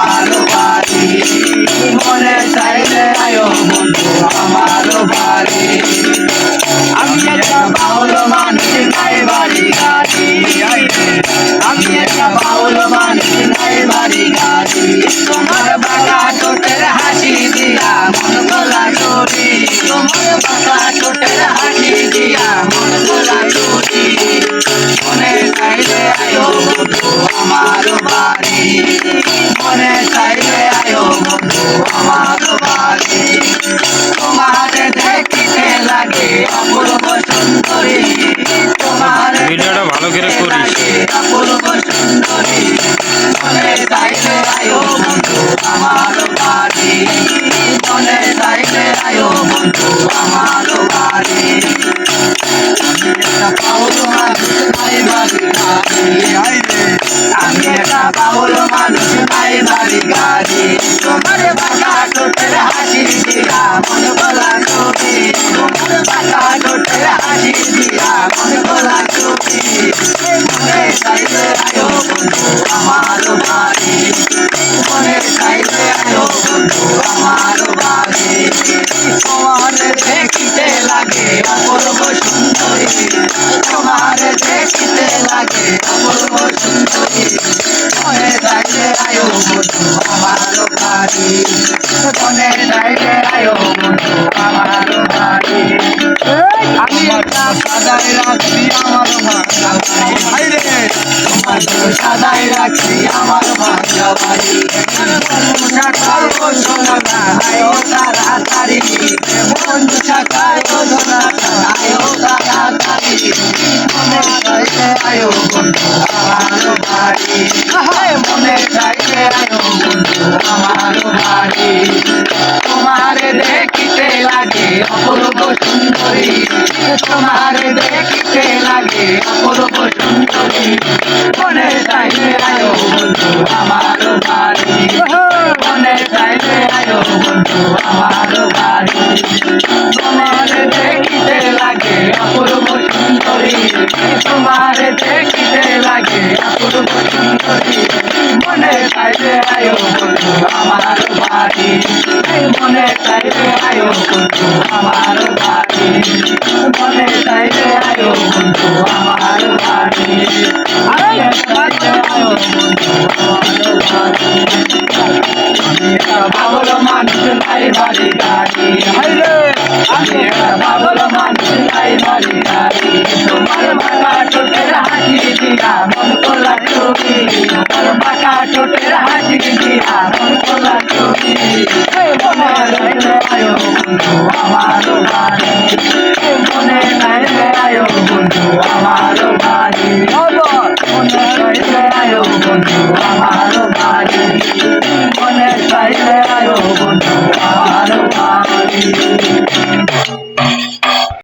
আমার বাড়ি মনে চাইলে আয়ো বন্ধু আমার বাড়ি আমি একটা বাউল মানুষ নাই বাড়ি গাড়ি আমি একটা বাউল মানুষ নাই বাড়ি গাড়ি তোমার বাঁকা ঠোঁটের হাসি দিয়া মন গলা চুরি তোমার বাঁকা ঠোঁটের হাসি দিয়া মন গলা চুরি মনে চাইলে আয়ো বন্ধু আমার বাড়ি মনে চাইলে আয়ো বন্ধু আমার বাড়ি তোমার দেখিতে লাগে অপূর্ব সুন্দরী তোমার ভিডিওটা ভালো করে করিস। অপূর্ব সুন্দরী মনে চাইলে আয়ো বন্ধু আমার বাড়ি মনে চাইলে আয়ো বন্ধু আমার বাড়ি আমি একটা বাউল মানুষ নাই বাড়ি গাড়ি তোমার বাঁকা ঠোঁটের হাসি দিয়া মন গলা চুরি তোমার বাঁকা ঠোঁটের হাসি দিয়া মন গলা চুরি মনে চাইলে আয়ো বন্ধু আমার বাড়ি মনে চাইলে আয়ো বন্ধু আমার বাড়ি তোমার দেখিতে লাগে অপূর্ব সুন্দরী তোমার দেখিতে লাগে অপূর্ব সুন্দরী মনে চাইলে আয়ো বন্ধু আমার বাড়ি মনে চাইলে আয়ো বন্ধু আমার বাড়ি আমি একটা সাজাই রাখছি আমার ভাঙা বাড়ি তোমার সাজাই রাখছি আমার ভাঙা বাড়ি আয়ো তাড়াতাড়ি বন্ধু শাখায় বোঝনা আয়ো তাড়াতাড়ি মনে চাইলে আয়ো বন্ধু আমার বাড়ি মনে চাইলে আয়ো বন্ধু আমার বাড়ি তোমার দেখিতে লাগে অপূর্ব সুন্দরী তোমার দেখিতে লাগে অপূর্ব সুন্দরী মনে চাইলে আয়ো বন্ধু আমার বাড়ি মনে চাইলে আয়ো বন্ধু আমার বাড়ি তোমার দেখিতে লাগে অপূর্ব সুন্দরী তোমার দেখিতে লাগে অপূর্ব সুন্দরী মনে চাইলে আয়ো বন্ধু আমার বাড়ি মনে চাইলে আয়ো বন্ধু আমার বাড়ি মনে চাইলে আয়ো বন্ধু আমার বাড়ি আয়ো বন্ধু আমার বাড়ি বাবুল মানুষ নাই বাড়ি গাড়ি আমি একটা বাবুল মানুষ নাই বাড়ি গাড়ি তোমার বাঁকা ঠোঁটের হাসি দিয়া মন গলা চুরি তোমার বাঁকা ঠোঁটের হাসি দিয়া মন গলা চুরি মনে চাইলে আয়ো বন্ধু আমার